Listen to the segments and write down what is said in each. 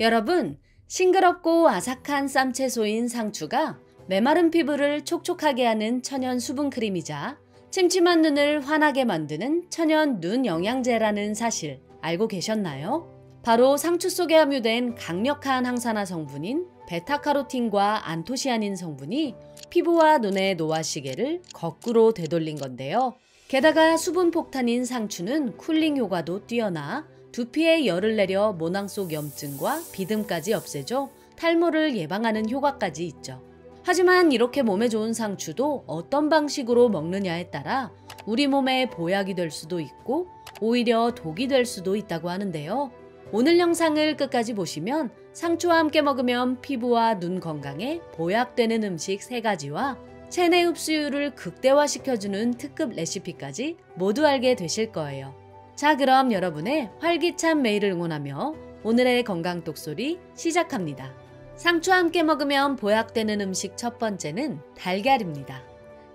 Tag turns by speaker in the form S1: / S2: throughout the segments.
S1: 여러분, 싱그럽고 아삭한 쌈채소인 상추가 메마른 피부를 촉촉하게 하는 천연 수분 크림이자 침침한 눈을 환하게 만드는 천연 눈 영양제라는 사실 알고 계셨나요? 바로 상추 속에 함유된 강력한 항산화 성분인 베타카로틴과 안토시아닌 성분이 피부와 눈의 노화 시계를 거꾸로 되돌린 건데요. 게다가 수분 폭탄인 상추는 쿨링 효과도 뛰어나 두피에 열을 내려 모낭 속 염증과 비듬까지 없애줘 탈모를 예방하는 효과까지 있죠. 하지만 이렇게 몸에 좋은 상추도 어떤 방식으로 먹느냐에 따라 우리 몸에 보약이 될 수도 있고 오히려 독이 될 수도 있다고 하는데요. 오늘 영상을 끝까지 보시면 상추와 함께 먹으면 피부와 눈 건강에 보약되는 음식 3가지와 체내 흡수율을 극대화시켜주는 특급 레시피까지 모두 알게 되실 거예요. 자, 그럼 여러분의 활기찬 매일을 응원하며 오늘의 건강 똑소리 시작합니다. 상추와 함께 먹으면 보약되는 음식 첫 번째는 달걀입니다.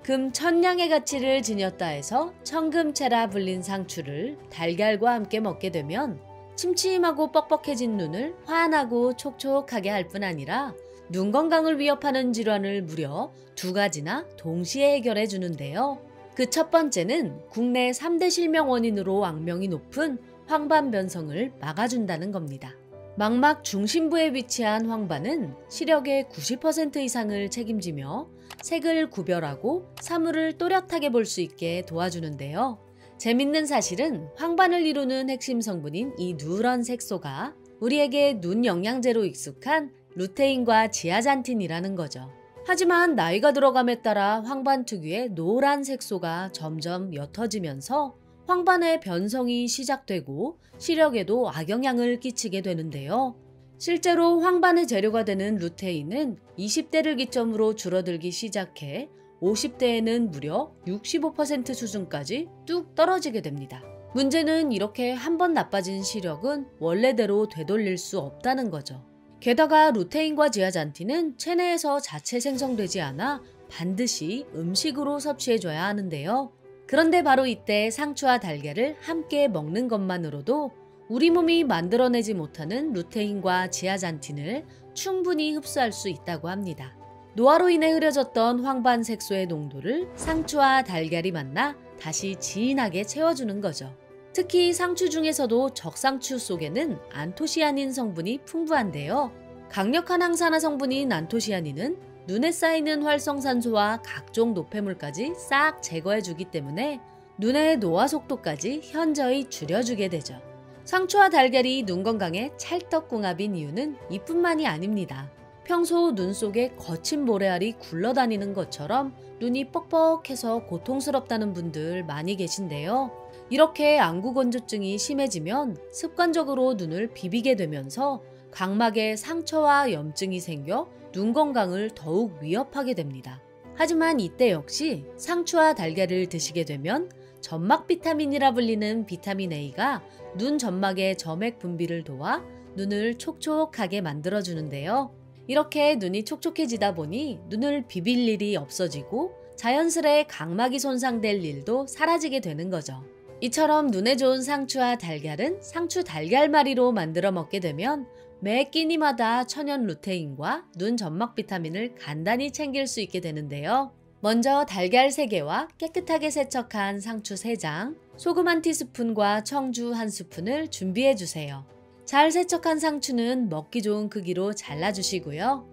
S1: 금 천냥의 가치를 지녔다 해서 청금채라 불린 상추를 달걀과 함께 먹게 되면 침침하고 뻑뻑해진 눈을 환하고 촉촉하게 할 뿐 아니라 눈 건강을 위협하는 질환을 무려 2가지나 동시에 해결해 주는데요. 그 첫 번째는 국내 3대 실명 원인으로 악명이 높은 황반 변성을 막아준다는 겁니다. 망막 중심부에 위치한 황반은 시력의 90% 이상을 책임지며 색을 구별하고 사물을 또렷하게 볼 수 있게 도와주는데요. 재밌는 사실은 황반을 이루는 핵심 성분인 이 누런 색소가 우리에게 눈 영양제로 익숙한 루테인과 지아잔틴이라는 거죠. 하지만 나이가 들어감에 따라 황반 특유의 노란 색소가 점점 옅어지면서 황반의 변성이 시작되고 시력에도 악영향을 끼치게 되는데요. 실제로 황반의 재료가 되는 루테인은 20대를 기점으로 줄어들기 시작해 50대에는 무려 65% 수준까지 뚝 떨어지게 됩니다. 문제는 이렇게 한번 나빠진 시력은 원래대로 되돌릴 수 없다는 거죠. 게다가 루테인과 지아잔틴은 체내에서 자체 생성되지 않아 반드시 음식으로 섭취해줘야 하는데요. 그런데 바로 이때 상추와 달걀을 함께 먹는 것만으로도 우리 몸이 만들어내지 못하는 루테인과 지아잔틴을 충분히 흡수할 수 있다고 합니다. 노화로 인해 흐려졌던 황반 색소의 농도를 상추와 달걀이 만나 다시 진하게 채워주는 거죠. 특히 상추 중에서도 적상추 속에는 안토시아닌 성분이 풍부한데요. 강력한 항산화 성분인 안토시아닌은 눈에 쌓이는 활성산소와 각종 노폐물까지 싹 제거해주기 때문에 눈의 노화 속도까지 현저히 줄여주게 되죠. 상추와 달걀이 눈 건강에 찰떡궁합인 이유는 이뿐만이 아닙니다. 평소 눈 속에 거친 모래알이 굴러다니는 것처럼 눈이 뻑뻑해서 고통스럽다는 분들 많이 계신데요. 이렇게 안구건조증이 심해지면 습관적으로 눈을 비비게 되면서 각막에 상처와 염증이 생겨 눈 건강을 더욱 위협하게 됩니다. 하지만 이때 역시 상추와 달걀을 드시게 되면 점막 비타민이라 불리는 비타민 A가 눈 점막의 점액 분비를 도와 눈을 촉촉하게 만들어주는데요. 이렇게 눈이 촉촉해지다 보니 눈을 비빌 일이 없어지고 자연스레 각막이 손상될 일도 사라지게 되는 거죠. 이처럼 눈에 좋은 상추와 달걀은 상추 달걀말이로 만들어 먹게 되면 매 끼니마다 천연 루테인과 눈 점막 비타민을 간단히 챙길 수 있게 되는데요. 먼저 달걀 3개와 깨끗하게 세척한 상추 3장, 소금 1티스푼과 청주 1스푼을 준비해 주세요. 잘 세척한 상추는 먹기 좋은 크기로 잘라주시고요.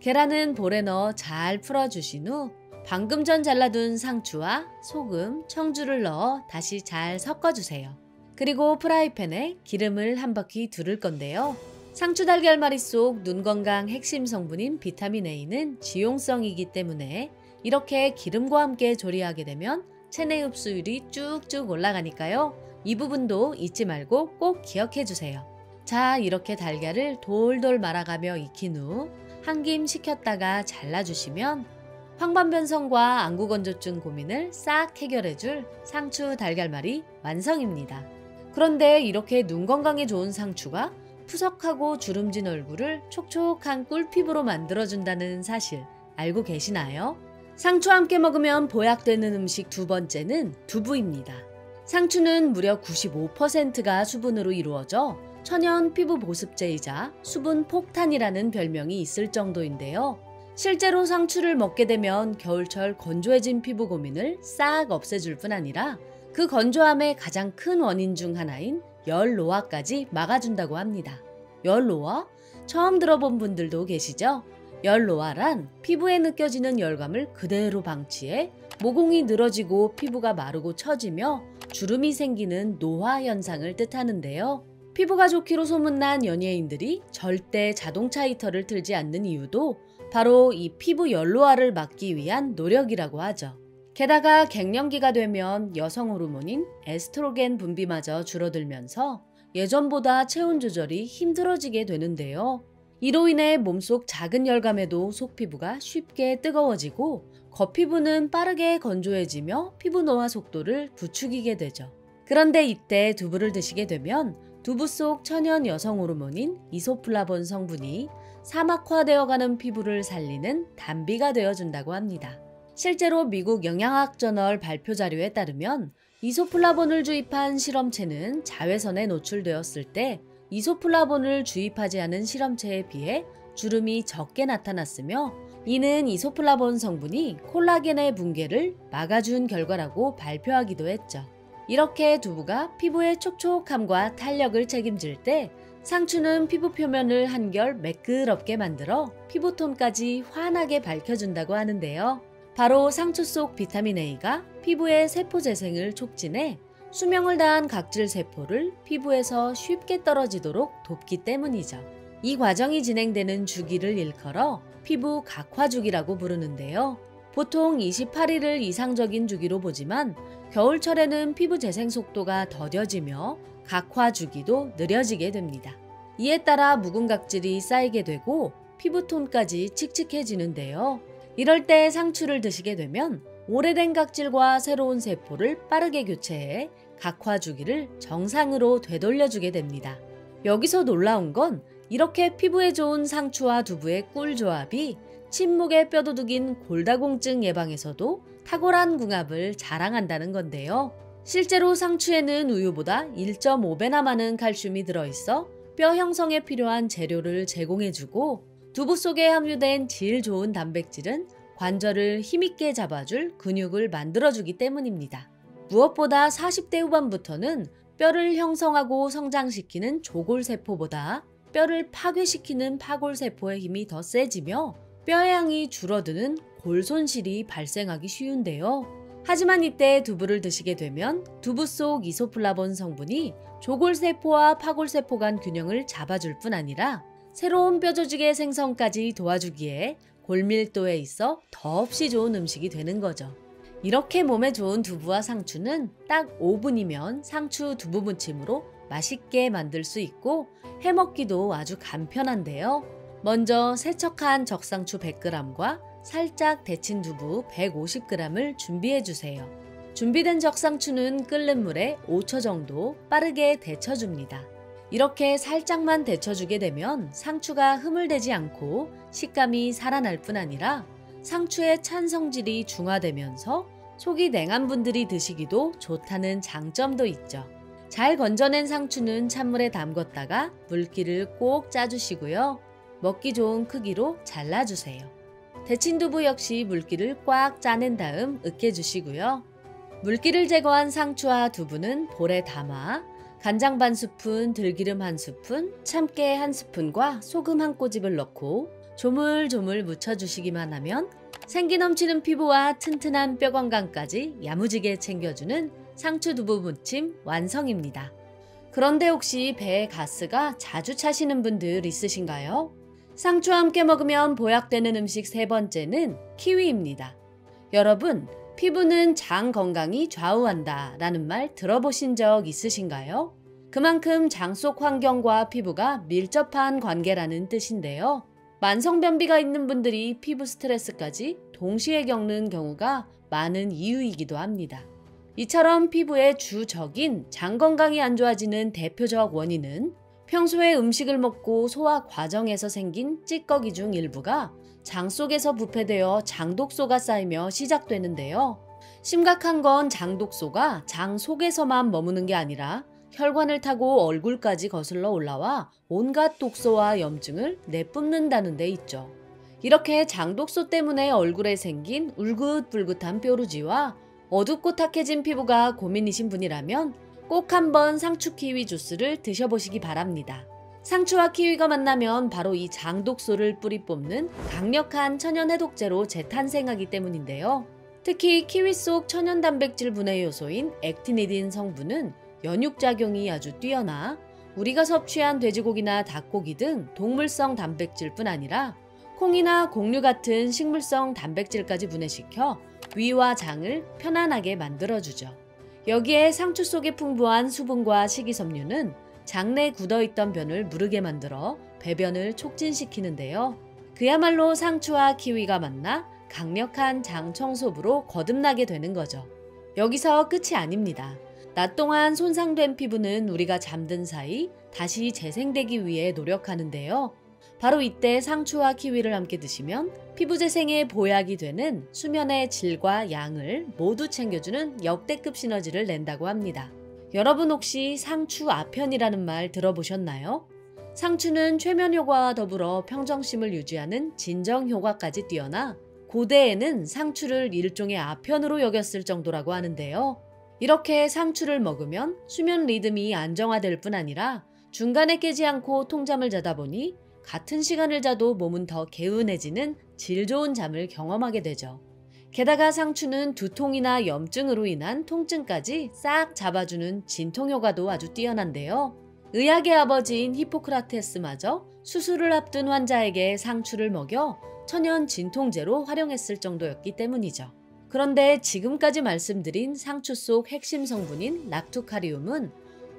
S1: 계란은 볼에 넣어 잘 풀어주신 후 방금 전 잘라둔 상추와 소금, 청주를 넣어 다시 잘 섞어주세요. 그리고 프라이팬에 기름을 한 바퀴 두를 건데요. 상추 달걀말이 속 눈 건강 핵심 성분인 비타민 A는 지용성이기 때문에 이렇게 기름과 함께 조리하게 되면 체내 흡수율이 쭉쭉 올라가니까요. 이 부분도 잊지 말고 꼭 기억해 주세요. 자, 이렇게 달걀을 돌돌 말아가며 익힌 후 한 김 식혔다가 잘라주시면 황반 변성과 안구건조증 고민을 싹 해결해줄 상추 달걀말이 완성입니다. 그런데 이렇게 눈 건강에 좋은 상추가 푸석하고 주름진 얼굴을 촉촉한 꿀피부로 만들어준다는 사실 알고 계시나요? 상추와 함께 먹으면 보약되는 음식 2번째는 두부입니다. 상추는 무려 95%가 수분으로 이루어져 천연 피부 보습제이자 수분 폭탄이라는 별명이 있을 정도인데요. 실제로 상추를 먹게 되면 겨울철 건조해진 피부 고민을 싹 없애줄 뿐 아니라 그 건조함의 가장 큰 원인 중 하나인 열 노화까지 막아준다고 합니다. 열 노화? 처음 들어본 분들도 계시죠? 열 노화란 피부에 느껴지는 열감을 그대로 방치해 모공이 늘어지고 피부가 마르고 처지며 주름이 생기는 노화 현상을 뜻하는데요. 피부가 좋기로 소문난 연예인들이 절대 자동차 히터를 틀지 않는 이유도 바로 이 피부 열노화를 막기 위한 노력이라고 하죠. 게다가 갱년기가 되면 여성 호르몬인 에스트로겐 분비마저 줄어들면서 예전보다 체온 조절이 힘들어지게 되는데요. 이로 인해 몸속 작은 열감에도 속피부가 쉽게 뜨거워지고 겉피부는 빠르게 건조해지며 피부 노화 속도를 부추기게 되죠. 그런데 이때 두부를 드시게 되면 두부 속 천연 여성 호르몬인 이소플라본 성분이 사막화되어가는 피부를 살리는 단비가 되어준다고 합니다. 실제로 미국 영양학 저널 발표 자료에 따르면 이소플라본을 주입한 실험체는 자외선에 노출되었을 때 이소플라본을 주입하지 않은 실험체에 비해 주름이 적게 나타났으며 이는 이소플라본 성분이 콜라겐의 붕괴를 막아준 결과라고 발표하기도 했죠. 이렇게 두부가 피부의 촉촉함과 탄력을 책임질 때 상추는 피부 표면을 한결 매끄럽게 만들어 피부톤까지 환하게 밝혀준다고 하는데요. 바로 상추 속 비타민 A가 피부의 세포 재생을 촉진해 수명을 다한 각질 세포를 피부에서 쉽게 떨어지도록 돕기 때문이죠. 이 과정이 진행되는 주기를 일컬어 피부 각화 주기라고 부르는데요. 보통 28일을 이상적인 주기로 보지만 겨울철에는 피부 재생 속도가 더뎌지며 각화 주기도 느려지게 됩니다. 이에 따라 묵은 각질이 쌓이게 되고 피부톤까지 칙칙해지는데요. 이럴 때 상추를 드시게 되면 오래된 각질과 새로운 세포를 빠르게 교체해 각화 주기를 정상으로 되돌려주게 됩니다. 여기서 놀라운 건 이렇게 피부에 좋은 상추와 두부의 꿀조합이 침묵의 뼈도둑인 골다공증 예방에서도 탁월한 궁합을 자랑한다는 건데요. 실제로 상추에는 우유보다 1.5배나 많은 칼슘이 들어있어 뼈 형성에 필요한 재료를 제공해주고 두부 속에 함유된 질 좋은 단백질은 관절을 힘있게 잡아줄 근육을 만들어주기 때문입니다. 무엇보다 40대 후반부터는 뼈를 형성하고 성장시키는 조골세포보다 뼈를 파괴시키는 파골세포의 힘이 더 세지며 뼈의 양이 줄어드는 골손실이 발생하기 쉬운데요. 하지만 이때 두부를 드시게 되면 두부 속 이소플라본 성분이 조골세포와 파골세포 간 균형을 잡아줄 뿐 아니라 새로운 뼈 조직의 생성까지 도와주기에 골밀도에 있어 더없이 좋은 음식이 되는 거죠. 이렇게 몸에 좋은 두부와 상추는 딱 5분이면 상추 두부 무침으로 맛있게 만들 수 있고 해먹기도 아주 간편한데요. 먼저 세척한 적상추 100g과 살짝 데친 두부 150g을 준비해주세요. 준비된 적상추는 끓는 물에 5초 정도 빠르게 데쳐줍니다. 이렇게 살짝만 데쳐주게 되면 상추가 흐물되지 않고 식감이 살아날 뿐 아니라 상추의 찬 성질이 중화되면서 속이 냉한 분들이 드시기도 좋다는 장점도 있죠. 잘 건져낸 상추는 찬물에 담궜다가 물기를 꼭 짜주시고요. 먹기 좋은 크기로 잘라주세요. 데친 두부 역시 물기를 꽉 짜낸 다음 으깨주시고요. 물기를 제거한 상추와 두부는 볼에 담아 간장 반 스푼, 들기름 한 스푼, 참깨 한 스푼과 소금 한 꼬집을 넣고 조물조물 묻혀주시기만 하면 생기 넘치는 피부와 튼튼한 뼈 건강까지 야무지게 챙겨주는 상추 두부 무침 완성입니다. 그런데 혹시 배에 가스가 자주 차시는 분들 있으신가요? 상추와 함께 먹으면 보약되는 음식 세 번째는 키위입니다. 여러분, 피부는 장 건강이 좌우한다 라는 말 들어보신 적 있으신가요? 그만큼 장 속 환경과 피부가 밀접한 관계라는 뜻인데요. 만성변비가 있는 분들이 피부 스트레스까지 동시에 겪는 경우가 많은 이유이기도 합니다. 이처럼 피부의 주적인 장 건강이 안 좋아지는 대표적 원인은 평소에 음식을 먹고 소화 과정에서 생긴 찌꺼기 중 일부가 장 속에서 부패되어 장독소가 쌓이며 시작되는데요. 심각한 건 장독소가 장 속에서만 머무는 게 아니라 혈관을 타고 얼굴까지 거슬러 올라와 온갖 독소와 염증을 내뿜는다는 데 있죠. 이렇게 장독소 때문에 얼굴에 생긴 울긋불긋한 뾰루지와 어둡고 탁해진 피부가 고민이신 분이라면 꼭 한번 상추 키위 주스를 드셔보시기 바랍니다. 상추와 키위가 만나면 바로 이 장독소를 뿌리 뽑는 강력한 천연 해독제로 재탄생하기 때문인데요. 특히 키위 속 천연 단백질 분해 요소인 액티니딘 성분은 연육작용이 아주 뛰어나 우리가 섭취한 돼지고기나 닭고기 등 동물성 단백질뿐 아니라 콩이나 곡류 같은 식물성 단백질까지 분해시켜 위와 장을 편안하게 만들어주죠. 여기에 상추 속에 풍부한 수분과 식이섬유는 장내에 굳어있던 변을 무르게 만들어 배변을 촉진시키는데요. 그야말로 상추와 키위가 만나 강력한 장 청소부로 거듭나게 되는 거죠. 여기서 끝이 아닙니다. 낮 동안 손상된 피부는 우리가 잠든 사이 다시 재생되기 위해 노력하는데요. 바로 이때 상추와 키위를 함께 드시면 피부 재생에 보약이 되는 수면의 질과 양을 모두 챙겨주는 역대급 시너지를 낸다고 합니다. 여러분 혹시 상추 아편이라는 말 들어보셨나요? 상추는 최면 효과와 더불어 평정심을 유지하는 진정 효과까지 뛰어나 고대에는 상추를 일종의 아편으로 여겼을 정도라고 하는데요. 이렇게 상추를 먹으면 수면 리듬이 안정화될 뿐 아니라 중간에 깨지 않고 통잠을 자다 보니 같은 시간을 자도 몸은 더 개운해지는 질 좋은 잠을 경험하게 되죠. 게다가 상추는 두통이나 염증으로 인한 통증까지 싹 잡아주는 진통 효과도 아주 뛰어난데요. 의학의 아버지인 히포크라테스마저 수술을 앞둔 환자에게 상추를 먹여 천연 진통제로 활용했을 정도였기 때문이죠. 그런데 지금까지 말씀드린 상추 속 핵심 성분인 락투카리움은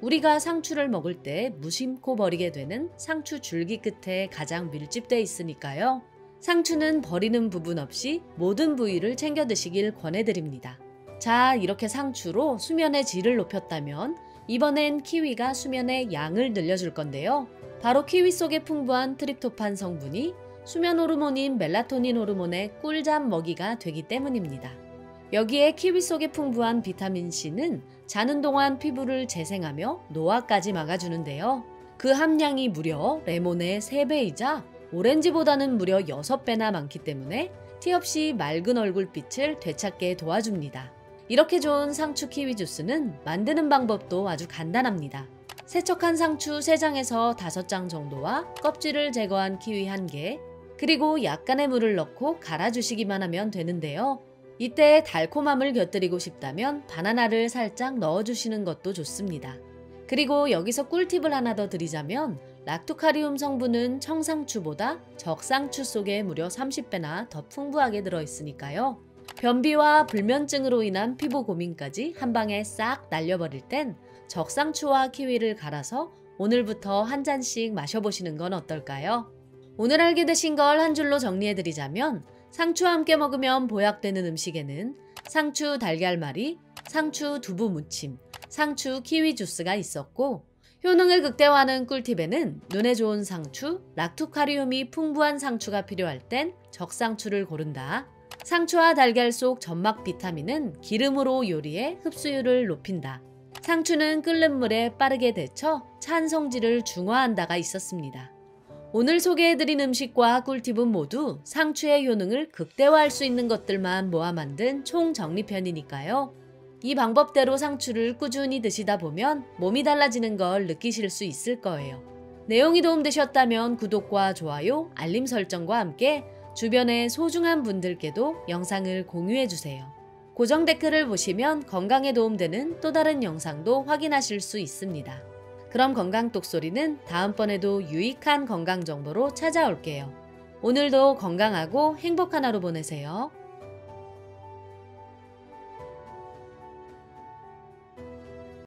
S1: 우리가 상추를 먹을 때 무심코 버리게 되는 상추 줄기 끝에 가장 밀집돼 있으니까요. 상추는 버리는 부분 없이 모든 부위를 챙겨 드시길 권해드립니다. 자, 이렇게 상추로 수면의 질을 높였다면 이번엔 키위가 수면의 양을 늘려줄 건데요. 바로 키위 속에 풍부한 트립토판 성분이 수면 호르몬인 멜라토닌 호르몬의 꿀잠 먹이가 되기 때문입니다. 여기에 키위 속에 풍부한 비타민C는 자는 동안 피부를 재생하며 노화까지 막아주는데요. 그 함량이 무려 레몬의 3배이자 오렌지보다는 무려 6배나 많기 때문에 티 없이 맑은 얼굴빛을 되찾게 도와줍니다. 이렇게 좋은 상추 키위 주스는 만드는 방법도 아주 간단합니다. 세척한 상추 3장에서 5장 정도와 껍질을 제거한 키위 1개, 그리고 약간의 물을 넣고 갈아주시기만 하면 되는데요. 이때 달콤함을 곁들이고 싶다면 바나나를 살짝 넣어주시는 것도 좋습니다. 그리고 여기서 꿀팁을 하나 더 드리자면 락투카리움 성분은 청상추보다 적상추 속에 무려 30배나 더 풍부하게 들어있으니까요. 변비와 불면증으로 인한 피부 고민까지 한 방에 싹 날려버릴 땐 적상추와 키위를 갈아서 오늘부터 한 잔씩 마셔보시는 건 어떨까요? 오늘 알게 되신 걸 한 줄로 정리해드리자면 상추와 함께 먹으면 보약되는 음식에는 상추 달걀말이, 상추 두부 무침, 상추 키위 주스가 있었고 효능을 극대화하는 꿀팁에는 눈에 좋은 상추, 락투카리움이 풍부한 상추가 필요할 땐 적상추를 고른다. 상추와 달걀 속 점막 비타민은 기름으로 요리해 흡수율을 높인다. 상추는 끓는 물에 빠르게 데쳐 찬 성질을 중화한다가 있었습니다. 오늘 소개해드린 음식과 꿀팁은 모두 상추의 효능을 극대화할 수 있는 것들만 모아 만든 총정리편이니까요. 이 방법대로 상추를 꾸준히 드시다 보면 몸이 달라지는 걸 느끼실 수 있을 거예요. 내용이 도움되셨다면 구독과 좋아요, 알림 설정과 함께 주변의 소중한 분들께도 영상을 공유해주세요. 고정 댓글을 보시면 건강에 도움되는 또 다른 영상도 확인하실 수 있습니다. 그럼 건강 똑소리는 다음번에도 유익한 건강 정보로 찾아올게요. 오늘도 건강하고 행복한 하루 보내세요.